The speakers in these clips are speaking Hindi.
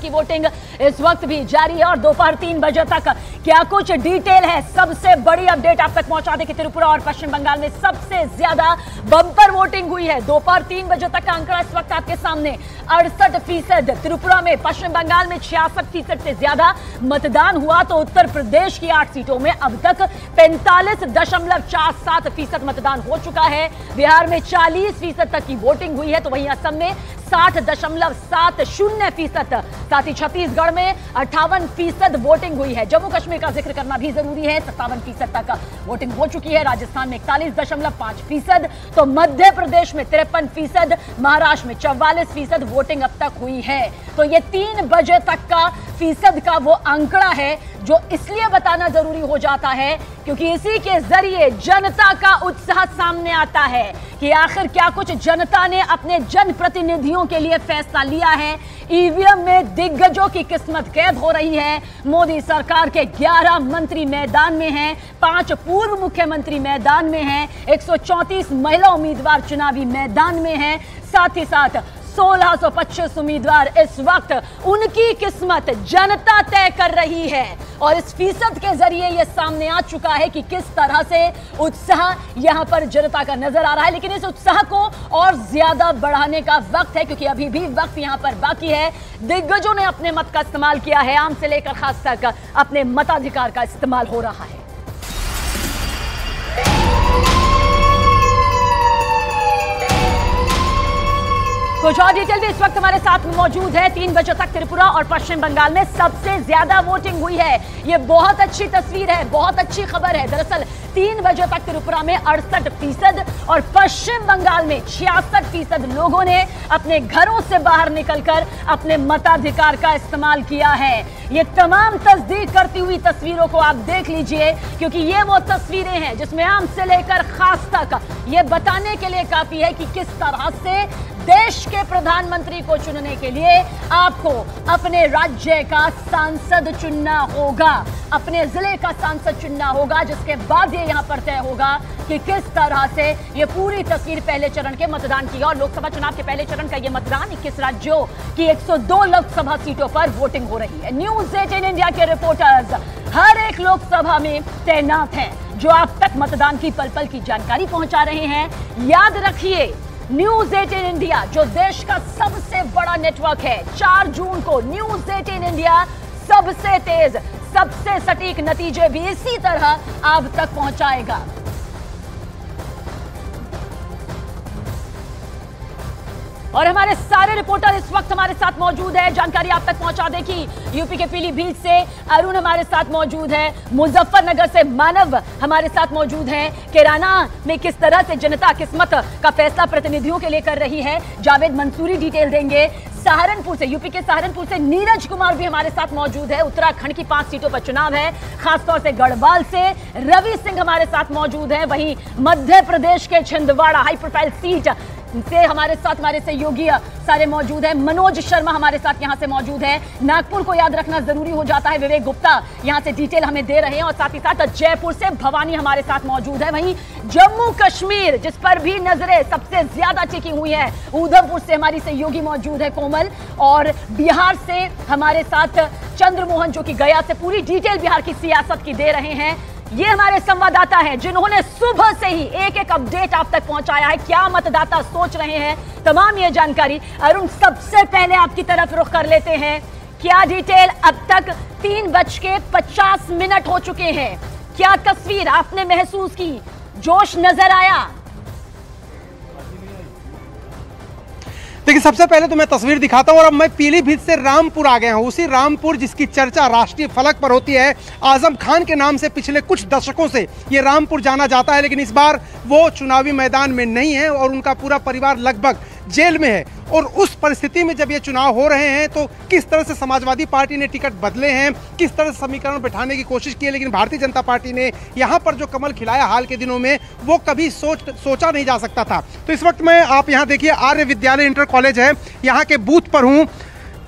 की वोटिंग इस वक्त भी जारी है और दोपहर 3 बजे तक क्या कुछ डिटेल है, सबसे बड़ी अपडेट आप तक पहुंचा दे कि त्रिपुरा और पश्चिम बंगाल में सबसे ज्यादा बंपर वोटिंग हुई है। दोपहर 3 बजे तक का आंकड़ा इस वक्त आपके सामने 68%, त्रिपुरा में, पश्चिम बंगाल में 66% से ज्यादा मतदान हुआ। तो उत्तर प्रदेश की 8 सीटों में अब तक 45.47% मतदान हो चुका है। बिहार में 40% तक की वोटिंग हुई है, तो वहीं असम में 60.70%, साथ ही छत्तीसगढ़ में 58% वोटिंग हुई है। जम्मू कश्मीर का जिक्र करना भी जरूरी है, 57% तक वोटिंग हो चुकी है। राजस्थान में 41.5%, तो मध्य प्रदेश में 53%, महाराष्ट्र में 44% वोटिंग अब तक हुई है। तो ये 3 बजे तक का फीसद का वो आंकड़ा है जो इसलिए बताना जरूरी हो जाता है क्योंकि इसी के जरिए जनता का उत्साह सामने आता है कि आखिर क्या कुछ जनता ने अपने जनप्रतिनिधियों के लिए फैसला लिया है। ईवीएम में दिग्गजों की किस्मत कैद हो रही है। मोदी सरकार के 11 मंत्री मैदान में हैं, 5 पूर्व मुख्यमंत्री मैदान में हैं, 134 महिला उम्मीदवार चुनावी मैदान में हैं, साथ ही साथ 1625 उम्मीदवार इस वक्त उनकी किस्मत जनता तय कर रही है। और इस फीसद के जरिए यह सामने आ चुका है कि किस तरह से उत्साह यहां पर जनता का नजर आ रहा है। लेकिन इस उत्साह को और ज्यादा बढ़ाने का वक्त है क्योंकि अभी भी वक्त यहां पर बाकी है। दिग्गजों ने अपने मत का इस्तेमाल किया है, आम से लेकर खास तक अपने मताधिकार का इस्तेमाल हो रहा है। कुछ और डिटेल भी इस वक्त हमारे साथ में मौजूद है। 3 बजे तक त्रिपुरा और पश्चिम बंगाल में सबसे ज्यादा वोटिंग हुई है। ये बहुत अच्छी तस्वीर है, बहुत अच्छी खबर है। दरअसल 3 बजे तक त्रिपुरा में 68% और पश्चिम बंगाल में 66% लोगों ने अपने घरों से बाहर निकलकर अपने मताधिकार का इस्तेमाल किया है। ये तमाम तस्दीक करती हुई तस्वीरों को आप देख लीजिए क्योंकि ये वो तस्वीरें हैं जिसमें आम से लेकर खास तक ये बताने के लिए काफी है कि किस तरह से देश के प्रधानमंत्री को चुनने के लिए आपको अपने राज्य का सांसद चुनना होगा, अपने जिले का सांसद चुनना होगा, जिसके बाद ये यहां पर तय होगा कि किस तरह से ये पूरी तस्वीर पहले चरण के मतदान की। और लोकसभा चुनाव के पहले चरण का ये मतदान 21 राज्यों की 102 लोकसभा सीटों पर वोटिंग हो रही है। न्यूज़ 18 इंडिया के रिपोर्टर्स हर एक लोकसभा में तैनात हैं जो आप तक मतदान की पल पल की जानकारी पहुंचा रहे हैं। याद रखिए, न्यूज़ 18 इंडिया जो देश का सबसे बड़ा नेटवर्क है, 4 जून को न्यूज़ 18 इंडिया सबसे तेज, सबसे सटीक नतीजे भी इसी तरह आप तक पहुंचाएगा। और हमारे सारे रिपोर्टर इस वक्त हमारे साथ मौजूद है, जानकारी आप तक पहुंचा दे कि यूपी के पीलीभीत से अरुण हमारे साथ मौजूद है, मुजफ्फरनगर से मानव हमारे साथ मौजूद है, कैराना में किस तरह से जनता किस्मत का फैसला प्रतिनिधियों के लिए कर रही है, जावेद मंसूरी डिटेल देंगे। सहारनपुर से, यूपी के सहारनपुर से नीरज कुमार भी हमारे साथ मौजूद है। उत्तराखंड की 5 सीटों पर चुनाव है, खासतौर से गढ़वाल से रवि सिंह हमारे साथ मौजूद है। वहीं मध्य प्रदेश के छिंदवाड़ा हाई प्रोफाइल सीट से हमारे साथ हमारे सहयोगी सारे मौजूद हैं। मनोज शर्मा हमारे साथ यहां से मौजूद है। नागपुर को याद रखना जरूरी हो जाता है, विवेक गुप्ता यहां से डिटेल हमें दे रहे हैं। और साथ ही साथ जयपुर से भवानी हमारे साथ मौजूद है। वहीं जम्मू कश्मीर जिस पर भी नजरें सबसे ज्यादा टिकी हुई है, उधमपुर से हमारी सहयोगी मौजूद है कोमल, और बिहार से हमारे साथ चंद्रमोहन जो कि गया से पूरी डिटेल बिहार की सियासत की दे रहे हैं। ये हमारे संवाददाता हैं जिन्होंने सुबह से ही एक एक अपडेट आप तक पहुंचाया है, क्या मतदाता सोच रहे हैं, तमाम ये जानकारी। अरुण, सबसे पहले आपकी तरफ रुख कर लेते हैं, क्या डिटेल? अब तक 3:50 हो चुके हैं, क्या तस्वीर आपने महसूस की, जोश नजर आया? देखिए, सबसे पहले तो मैं तस्वीर दिखाता हूँ और अब मैं पीलीभीत से रामपुर आ गया हूँ। उसी रामपुर जिसकी चर्चा राष्ट्रीय फलक पर होती है, आजम खान के नाम से पिछले कुछ दशकों से ये रामपुर जाना जाता है, लेकिन इस बार वो चुनावी मैदान में नहीं है और उनका पूरा परिवार लगभग जेल में है। और उस परिस्थिति में जब ये चुनाव हो रहे हैं तो किस तरह से समाजवादी पार्टी ने टिकट बदले हैं, किस तरह से समीकरण बैठाने की कोशिश की है, लेकिन भारतीय जनता पार्टी ने यहाँ पर जो कमल खिलाया हाल के दिनों में, वो कभी सोचा नहीं जा सकता था। तो इस वक्त मैं, आप यहाँ देखिए, आर्य विद्यालय इंटर कॉलेज है, यहाँ के बूथ पर हूँ।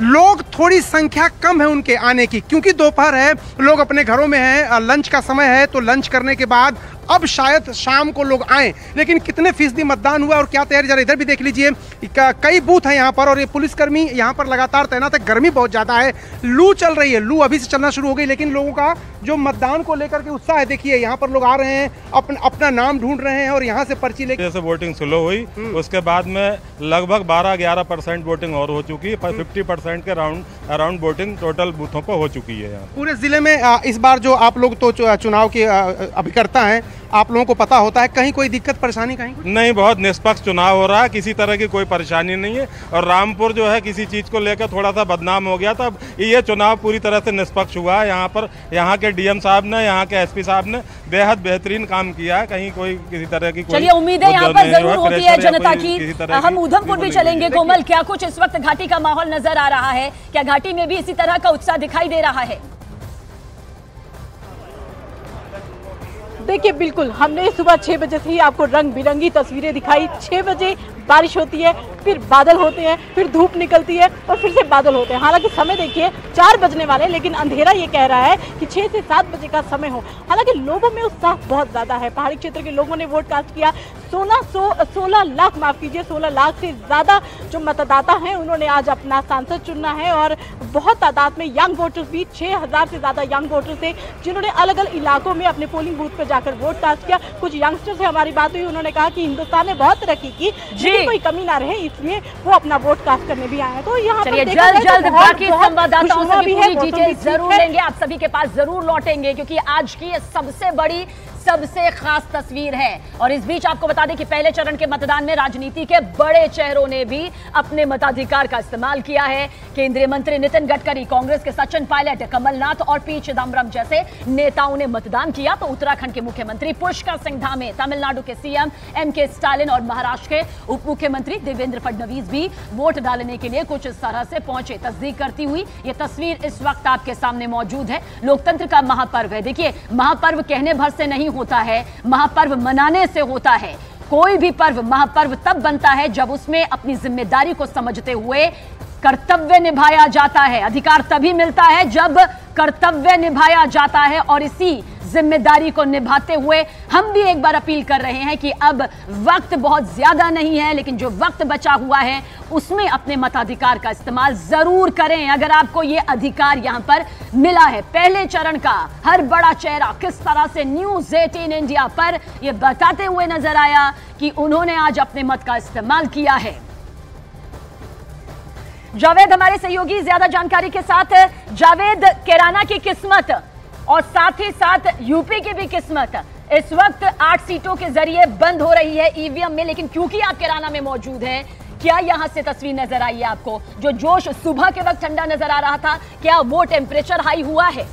लोग, थोड़ी संख्या कम है उनके आने की क्योंकि दोपहर है, लोग अपने घरों में हैं, लंच का समय है, तो लंच करने के बाद अब शायद शाम को लोग आए, लेकिन कितने फीसदी मतदान हुआ और क्या तैयारी, जरा इधर भी देख लीजिए। कई बूथ हैं यहाँ पर और ये पुलिसकर्मी यहाँ पर लगातार तैनात है। गर्मी बहुत ज़्यादा है, लू चल रही है, लू अभी से चलना शुरू हो गई, लेकिन लोगों का जो मतदान को लेकर के उत्साह है, देखिए यहाँ पर लोग आ रहे हैं, अपना नाम ढूंढ रहे हैं और यहाँ से पर्ची लेकर। जैसे वोटिंग स्लो हुई उसके बाद में लगभग 12-11% वोटिंग और हो चुकी है, 50% के अराउंड वोटिंग टोटल बूथों पर हो चुकी है। यहाँ पूरे जिले में इस बार जो आप लोग तो चुनाव के अभिकर्ता हैं, आप लोगों को पता होता है कहीं कोई दिक्कत परेशानी कहीं नहीं, बहुत निष्पक्ष चुनाव हो रहा है, किसी तरह की कोई परेशानी नहीं है। और रामपुर जो है किसी चीज़ को लेकर थोड़ा सा बदनाम हो गया था, ये चुनाव पूरी तरह से निष्पक्ष हुआ है। यहाँ पर यहाँ के डीएम साहब ने, यहाँ के एसपी साहब ने बेहद बेहतरीन काम किया है, कहीं कोई किसी तरह की चलिए उम्मीदें यहाँ पर जरूर होती है जनता की। हम उधमपुर भी चलेंगे। कोमल, क्या कुछ इस वक्त घाटी का माहौल नजर आ रहा है? क्या घाटी में भी इसी तरह का उत्साह दिखाई दे रहा है? देखिए, बिल्कुल हमने सुबह 6 बजे से ही आपको रंग बिरंगी तस्वीरें दिखाई। 6 बजे बारिश होती है, फिर बादल होते हैं, फिर धूप निकलती है और फिर से बादल होते हैं। हालांकि समय देखिए 4 बजने वाले, लेकिन अंधेरा ये कह रहा है कि 6 से 7 बजे का समय हो। हालांकि लोगों में उत्साह बहुत ज़्यादा है। पहाड़ी क्षेत्र के लोगों ने वोट कास्ट किया। 16 लाख से ज़्यादा जो मतदाता हैं उन्होंने आज अपना सांसद चुनना है और बहुत तादाद में यंग वोटर्स भी, 6000 से ज़्यादा यंग वोटर्स थे जिन्होंने अलग अलग इलाकों में अपने पोलिंग बूथ पर जाकर वोट कास्ट किया। कुछ यंगस्टर से हमारी बात हुई, उन्होंने कहा कि हिंदुस्तान ने बहुत तरक्की की, कोई कमी ना रहे, इसलिए वो अपना वोट कास्ट करने भी आए हैं। तो यहाँ पर जल्द बाकी संवाददाताओं से भी पूरी डिटेल जरूर लेंगे, आप सभी के पास जरूर लौटेंगे, क्योंकि आज की सबसे बड़ी, सबसे खास तस्वीर है। और इस बीच आपको बता दें कि पहले चरण के मतदान में राजनीति के बड़े चेहरों ने भी अपने मताधिकार का इस्तेमाल किया है। केंद्रीय मंत्री नितिन गडकरी, कांग्रेस के सचिन पायलट, कमलनाथ और पी चिदम्बरम जैसे नेताओं ने मतदान किया। तो उत्तराखंड के मुख्यमंत्री पुष्कर सिंह धामी, तमिलनाडु के सीएम एमके स्टालिन और महाराष्ट्र के उप मुख्यमंत्री देवेंद्र फडणवीस भी वोट डालने के लिए कुछ इस तरह से पहुंचे। तस्दीक करती हुई ये तस्वीर इस वक्त आपके सामने मौजूद है। लोकतंत्र का महापर्व है। देखिए, महापर्व कहने भर से नहीं होता है, महापर्व मनाने से होता है। कोई भी पर्व महापर्व तब बनता है जब उसमें अपनी जिम्मेदारी को समझते हुए कर्तव्य निभाया जाता है। अधिकार तभी मिलता है जब कर्तव्य निभाया जाता है, और इसी जिम्मेदारी को निभाते हुए हम भी एक बार अपील कर रहे हैं कि अब वक्त बहुत ज्यादा नहीं है, लेकिन जो वक्त बचा हुआ है उसमें अपने मताधिकार का इस्तेमाल जरूर करें। अगर आपको ये अधिकार यहां पर मिला है। पहले चरण का हर बड़ा चेहरा किस तरह से न्यूज़ 18 इंडिया पर यह बताते हुए नजर आया कि उन्होंने आज अपने मत का इस्तेमाल किया है। जावेद हमारे सहयोगी ज्यादा जानकारी के साथ। जावेद, कैराना की किस्मत और साथ ही साथ यूपी की भी किस्मत इस वक्त 8 सीटों के जरिए बंद हो रही है ईवीएम में, लेकिन क्योंकि आप कैराना में मौजूद हैं, क्या यहां से तस्वीर नजर आई है आपको? जो जोश सुबह के वक्त ठंडा नजर आ रहा था, क्या वो टेम्परेचर हाई हुआ है?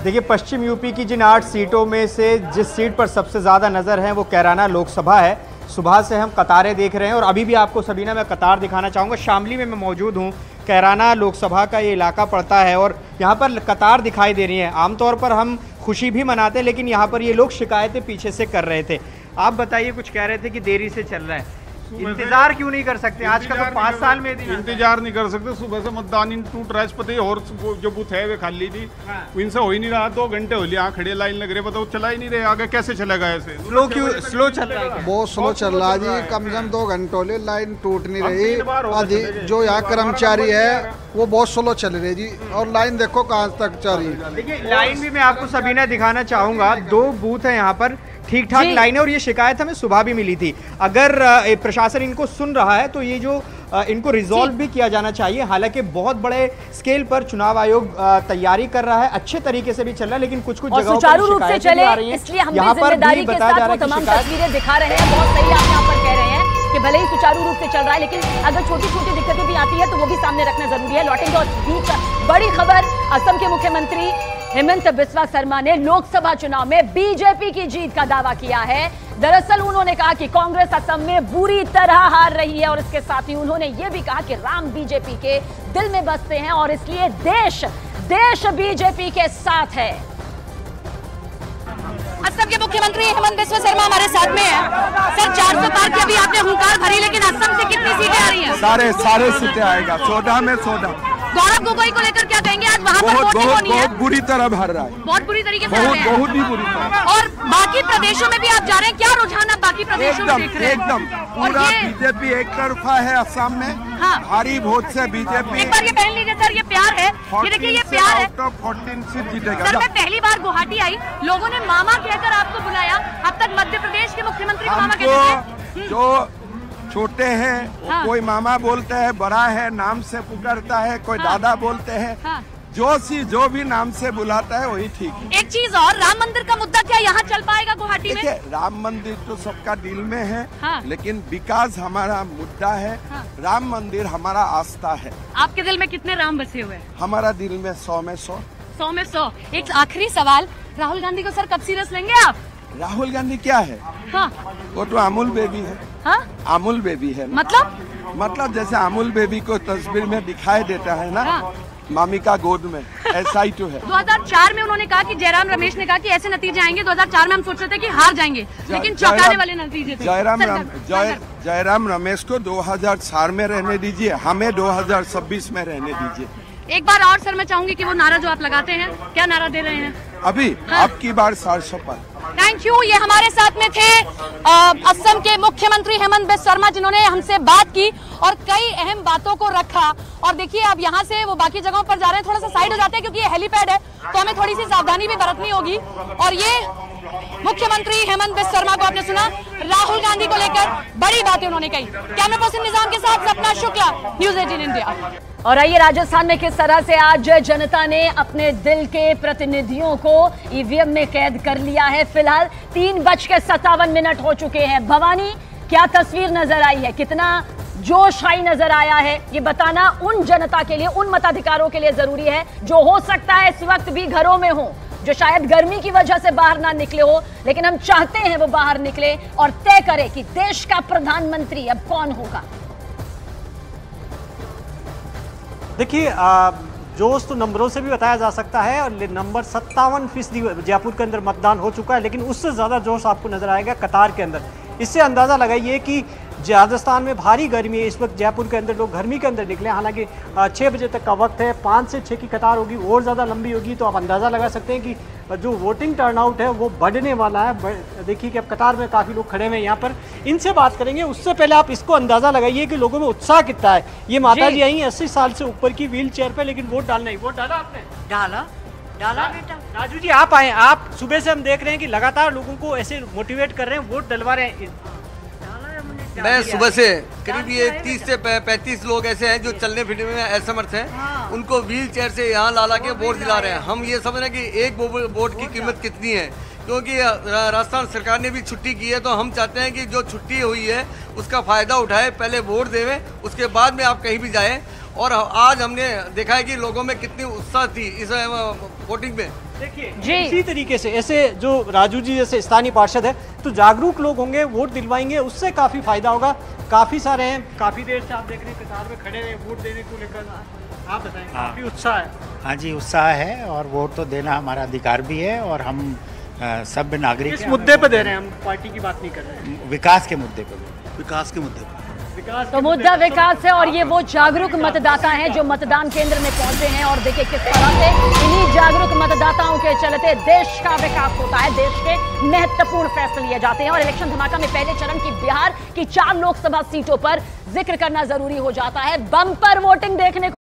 देखिए, पश्चिम यूपी की जिन 8 सीटों में से जिस सीट पर सबसे ज़्यादा नज़र है वो कैराना लोकसभा है। सुबह से हम कतारें देख रहे हैं और अभी भी आपको सबीना मैं कतार दिखाना चाहूँगा। शामली में मैं मौजूद हूँ। कैराना लोकसभा का ये इलाका पड़ता है और यहाँ पर कतार दिखाई दे रही है। आमतौर पर हम खुशी भी मनाते हैं, लेकिन यहाँ पर ये लोग शिकायतें पीछे से कर रहे थे। आप बताइए, कुछ कह रहे थे कि देरी से चल रहा है, इंतजार क्यों नहीं कर सकते? आज का तो 5 साल में इंतजार नहीं कर सकते। सुबह से मतदान टूट रहा है, पता ही, और जो बूथ है वे खाली थी। इनसे हो ही नहीं रहा। 2 घंटे हो लिए यहाँ खड़े, लाइन लग रही है, बताओ चला ही नहीं रहे। आगे कैसे चलेगा? ऐसे स्लो क्यों? स्लो चल रहा है, बहुत स्लो चल रहा है जी। कम से कम 2 घंटों ले लाइन टूट नहीं रही। जो यहाँ कर्मचारी है वो बहुत स्लो चल रही है जी, और लाइन देखो कहाँ तक चल रही है। देखिए, लाइन भी मैं आपको सबीना दिखाना चाहूँगा। 2 बूथ है यहाँ पर, ठीक ठाक लाइन है, और ये शिकायत हमें सुबह भी मिली थी। अगर प्रशासन इनको सुन रहा है तो ये जो इनको रिजॉल्व भी किया जाना चाहिए। हालांकि बहुत बड़े स्केल पर चुनाव आयोग तैयारी कर रहा है, अच्छे तरीके से भी चल रहा है, लेकिन कुछ जगहों पर सुचारू रूप से चले, इसलिए हम जिम्मेदारी के साथ वो तमाम तस्वीरें दिखा रहे हैं। बहुत सही आप यहाँ पर कह रहे हैं कि भले ही सुचारू रूप से चल रहा है, लेकिन अगर छोटी छोटी दिक्कतें भी आती है तो वो भी सामने रखना जरूरी है। लौटेंगे। और बीच बड़ी खबर, असम के मुख्यमंत्री हेमंत बिस्वा शर्मा ने लोकसभा चुनाव में बीजेपी की जीत का दावा किया है। दरअसल उन्होंने कहा कि कांग्रेस असम में बुरी तरह हार रही है, और इसके साथ ही उन्होंने यह भी कहा कि राम बीजेपी के दिल में बसते हैं और इसलिए देश बीजेपी के साथ है। असम के मुख्यमंत्री हेमंत बिस्वा शर्मा हमारे साथ में है। सर, 400 पार की अभी आपने हुंकार भरी, लेकिन असम से कितनी सीटें आ रही हैं? सारे सीटें आएगा। 14 में 14। गौरव गोगोई को लेकर क्या कहेंगे? आज वहाँ पर वोटिंग होनी है, बहुत बुरी तरह भर रहा है, बहुत बुरी तरीके से बहुत ही बुरी तरह। और बाकी प्रदेशों में भी आप जा रहे हैं, क्या रुझान आप बाकी प्रदेशों में देख रहे हैं? एकदम पूरा बीजेपी एक तरफा है असम में। हाँ। भारी वोट से बीजेपी। एक बार ये पहन लीजिए सर, ये प्यार है, ये देखिए ये प्यार है। 14 सीट जीतेगा। सर मैं पहली बार गुवाहाटी आई, लोगों ने मामा कहकर आपको बुलाया। अब तक मध्य प्रदेश के मुख्यमंत्री को मामा कहते थे। जो छोटे हैं हाँ। कोई मामा बोलते हैं, बड़ा है नाम से पुकारता है, कोई दादा बोलते हैं। हाँ। जो भी नाम से बुलाता है वही ठीक है। एक चीज और, राम मंदिर का मुद्दा क्या यहाँ चल पाएगा गुवाहाटी में? देखिए राम मंदिर तो सबका दिल में है। हाँ। लेकिन विकास हमारा मुद्दा है। हाँ। राम मंदिर हमारा आस्था है। आपके दिल में कितने राम बसे हुए हैं? हमारा दिल में 100 में 100। 100 में 100। एक आखिरी सवाल, राहुल गांधी को सर कब सीरियस लेंगे आप? राहुल गांधी क्या है? हाँ। वो तो अमूल बेबी है। हाँ? अमूल बेबी है। मतलब जैसे अमूल बेबी को तस्वीर में दिखाई देता है ना। हाँ। मामी का गोद में, ऐसा ही तो है। 2004 में उन्होंने कहा कि जयराम रमेश ने कहा कि ऐसे नतीजे आएंगे। 2004 में हम सोच रहे थे कि हार जाएंगे, लेकिन चौंकाने वाले नतीजे थे। जयराम रमेश को 2004 में रहने दीजिए, हमें 2026 में रहने दीजिए। एक बार और सर मैं चाहूंगी कि वो नारा जो आप लगाते हैं, क्या नारा दे रहे हैं अभी? हाँ। अब की बार 400 पर। Thank you. ये हमारे साथ में थे असम के मुख्यमंत्री हेमंत बिस्वा शर्मा, जिन्होंने हमसे बात की और कई अहम बातों को रखा। और देखिए अब यहाँ से वो बाकी जगहों पर जा रहे हैं, थोड़ा सा साइड हो जाते हैं क्योंकि ये हेलीपैड है, तो हमें थोड़ी सी सावधानी भी बरतनी होगी। और ये मुख्यमंत्री हेमंत बिस्वा शर्मा को आपने सुना, राहुल गांधी को लेकर बड़ी बातें उन्होंने कही। कैमरा पर्सन निजाम के साथ सपना शुक्ला, न्यूज़ 18 इंडिया। और आइए राजस्थान में किस तरह से आज जनता ने अपने दिल के प्रतिनिधियों को ईवीएम में कैद कर लिया है। फिलहाल 3:57 हो चुके हैं। भवानी, क्या तस्वीर नजर आई है? कितना जोश हाई नजर आया है? ये बताना उन जनता के लिए, उन मताधिकारों के लिए जरूरी है जो हो सकता है इस वक्त भी घरों में हो, जो शायद गर्मी की वजह से बाहर ना निकले हो, लेकिन हम चाहते हैं वो बाहर निकले और तय करे कि देश का प्रधानमंत्री अब कौन होगा। देखिए जोश तो नंबरों से भी बताया जा सकता है और नंबर 57% जयपुर के अंदर मतदान हो चुका है, लेकिन उससे ज़्यादा जोश आपको नजर आएगा कतार के अंदर। इससे अंदाज़ा लगाइए कि राजस्थान में भारी गर्मी है। इस वक्त जयपुर के अंदर लोग गर्मी के अंदर निकले, हालांकि 6 बजे तक का वक्त है। 5 से 6 की कतार होगी, और ज़्यादा लंबी होगी, तो आप अंदाज़ा लगा सकते हैं कि जो वोटिंग टर्नआउट है वो बढ़ने वाला है। देखिए कि अब कतार में काफ़ी लोग खड़े हुए हैं यहाँ पर, इनसे बात करेंगे। उससे पहले आप इसको अंदाज़ा लगाइए कि लोगों में उत्साह कितना है। ये माता जी आई 80 साल से ऊपर की, व्हील चेयर पर, लेकिन वोट डालना ही। वोट डाला आपने? डाला बेटा। राजू जी आप आए, आप सुबह से हम देख रहे हैं कि लगातार लोगों को ऐसे मोटिवेट कर रहे हैं, वोट डलवा रहे हैं। मैं सुबह से करीब ये 30 से 35 लोग ऐसे हैं जो चलने फिरने में असमर्थ हैं। हाँ। उनको व्हील चेयर से यहाँ ला के वोट दिला रहे हैं। हम ये समझ रहे हैं कि एक वोट की कीमत कितनी है, क्योंकि राजस्थान सरकार ने भी छुट्टी की है, तो हम चाहते हैं कि जो छुट्टी हुई है उसका फ़ायदा उठाए, पहले वोट देवें, उसके बाद में आप कहीं भी जाएं। और आज हमने देखा है कि लोगों में कितनी उत्साह थी इस वोटिंग में। देखिए इसी तरीके से ऐसे जो राजू जी जैसे स्थानीय पार्षद है, तो जागरूक लोग होंगे, वोट दिलवाएंगे, उससे काफ़ी फायदा होगा। काफ़ी सारे हैं, काफ़ी देर से आप देख रहे हैं कतार में खड़े हैं वोट देने को लेकर। आप बताएं। काफ़ी उत्साह है। हाँ जी, उत्साह है और वोट तो देना हमारा अधिकार भी है और हम सब नागरिक इस मुद्दे पे दे रहे हैं, हम पार्टी की बात नहीं कर रहे हैं। विकास के मुद्दे पे, विकास के मुद्दे पे। तो मुद्दा विकास है और ये वो जागरूक मतदाता हैं जो मतदान केंद्र में पहुंचे हैं। और देखिए किस तरह से इन्हीं जागरूक मतदाताओं के चलते देश का विकास होता है, देश के महत्वपूर्ण फैसले लिए जाते हैं। और इलेक्शन धमाका में पहले चरण की बिहार की 4 लोकसभा सीटों पर जिक्र करना जरूरी हो जाता है। बम्पर वोटिंग देखने